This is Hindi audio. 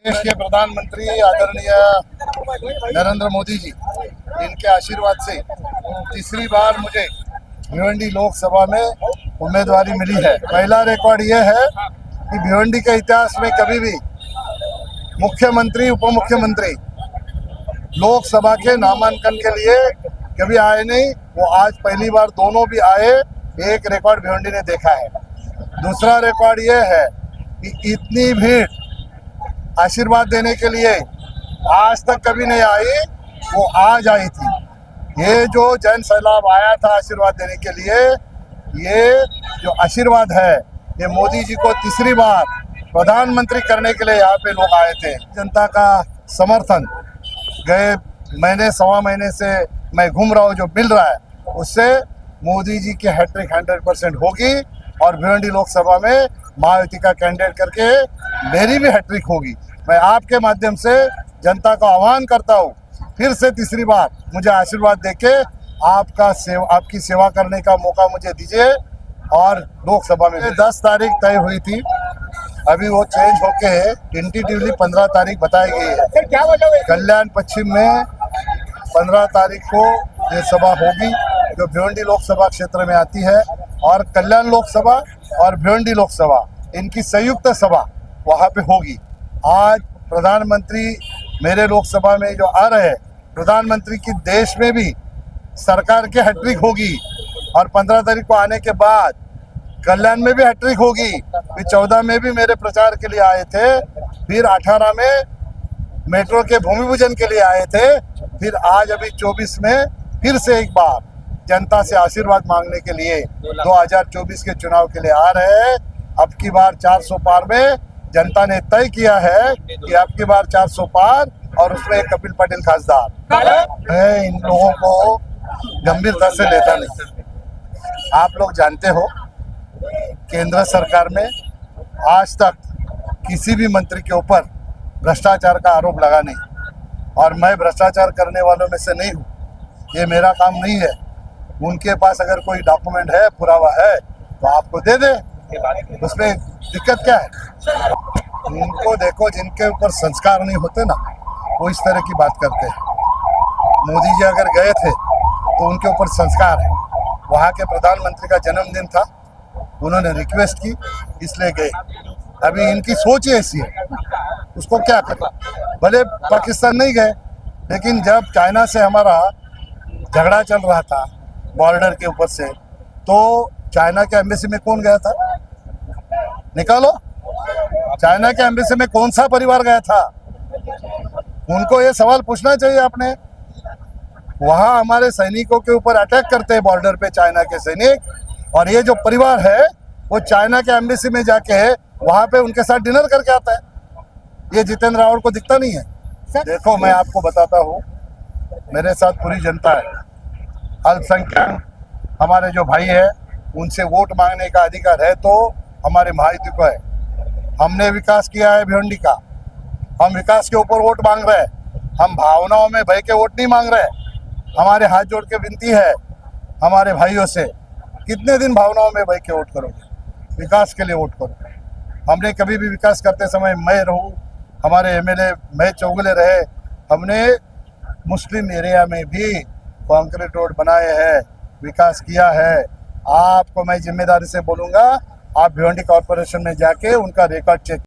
देश के प्रधानमंत्री आदरणीय नरेंद्र मोदी जी, इनके आशीर्वाद से तीसरी बार मुझे भिवंडी लोकसभा में उम्मीदवारी मिली है। पहला रिकॉर्ड ये है कि भिवंडी के इतिहास में कभी भी मुख्यमंत्री उप मुख्यमंत्री लोकसभा के नामांकन के लिए कभी आए नहीं। वो आज पहली बार दोनों भी आए, एक रिकॉर्ड भिवंडी ने देखा है। दूसरा रिकॉर्ड ये है कि इतनी भीड़ आशीर्वाद देने के लिए आज तक कभी नहीं आई, वो आज आई थी। ये जो जन सैलाब आया था आशीर्वाद देने के लिए, ये जो आशीर्वाद है, ये मोदी जी को तीसरी बार प्रधानमंत्री करने के लिए यहाँ पे लोग आए थे। जनता का समर्थन गए महीने सवा महीने से मैं घूम रहा हूँ, जो मिल रहा है उससे मोदी जी की हैट्रिक 100% होगी और भिवंडी लोकसभा में मायावती का कैंडिडेट करके मेरी भी हैट्रिक होगी। मैं आपके माध्यम से जनता का आह्वान करता हूँ, फिर से तीसरी बार मुझे आशीर्वाद देके आपकी सेवा करने का मौका मुझे दीजिए। और लोकसभा में 10 तारीख तय हुई थी, अभी वो चेंज होके टेंटेटिवली 15 तारीख बताई गई है। क्या वजह? कल्याण पश्चिम में 15 तारीख को ये सभा होगी, जो भिवंडी लोकसभा क्षेत्र में आती है, और कल्याण लोकसभा और भिवंडी लोकसभा इनकी संयुक्त सभा वहाँ पे होगी। आज प्रधानमंत्री मेरे लोकसभा में जो आ रहे हैं, प्रधानमंत्री की देश में भी सरकार की हैट्रिक होगी, और 15 तारीख को आने के बाद कल्याण में भी हैट्रिक होगी। फिर 14 में भी मेरे प्रचार के लिए आए थे, फिर 18 में मेट्रो के भूमि पूजन के लिए आए थे, फिर आज अभी 24 में फिर से एक बार जनता से आशीर्वाद मांगने के लिए 2024 के चुनाव के लिए आ रहे हैं। अब की बार 400 पार में जनता ने तय किया है कि अब की बार 400 पार, और उसमें कपिल पटेल खासदार। मैं इन लोगों को गंभीरता से लेता नहीं। आप लोग जानते हो, केंद्र सरकार में आज तक किसी भी मंत्री के ऊपर भ्रष्टाचार का आरोप लगा नहीं, और मैं भ्रष्टाचार करने वालों में से नहीं हूँ। ये मेरा काम नहीं है। उनके पास अगर कोई डॉक्यूमेंट है, पुरावा है, तो आपको दे दे, उसमें दिक्कत क्या है? उनको देखो, जिनके ऊपर संस्कार नहीं होते ना, वो इस तरह की बात करते हैं। मोदी जी अगर गए थे तो उनके ऊपर संस्कार है। वहाँ के प्रधानमंत्री का जन्मदिन था, उन्होंने रिक्वेस्ट की, इसलिए गए। अभी इनकी सोच ही ऐसी है, उसको क्या करें। भले पाकिस्तान नहीं गए, लेकिन जब चाइना से हमारा झगड़ा चल रहा था बॉर्डर के ऊपर से, तो चाइना के एम्बेसी में कौन गया था? निकालो, चाइना के एम्बेसी में कौन सा परिवार गया था? उनको ये सवाल पूछना चाहिए आपने। वहाँ हमारे सैनिकों के ऊपर अटैक करते हैं बॉर्डर पे चाइना के सैनिक, और ये जो परिवार है वो चाइना के एम्बेसी में जाके वहाँ पे उनके साथ डिनर करके आता है। ये जितेंद्र रावत को दिखता नहीं है? देखो, मैं आपको बताता हूँ, मेरे साथ पूरी जनता है। अल्पसंख्यक हमारे जो भाई है, उनसे वोट मांगने का अधिकार है तो हमारे महायुति को है। हमने विकास किया है भिवंडी का, हम विकास के ऊपर वोट मांग रहे हैं। हम भावनाओं में भय के वोट नहीं मांग रहे। हमारे हाथ जोड़ के विनती है हमारे भाइयों से, कितने दिन भावनाओं में भय के वोट करोगे? विकास के लिए वोट करो। हमने कभी भी विकास करते समय मैं रहूँ, हमारे एमएलए मैं चौगले रहे, हमने मुस्लिम एरिया में भी कंक्रीट रोड बनाए हैं, विकास किया है। आपको मैं जिम्मेदारी से बोलूँगा, आप भिवंडी कॉर्पोरेशन में जाके उनका रिकॉर्ड चेक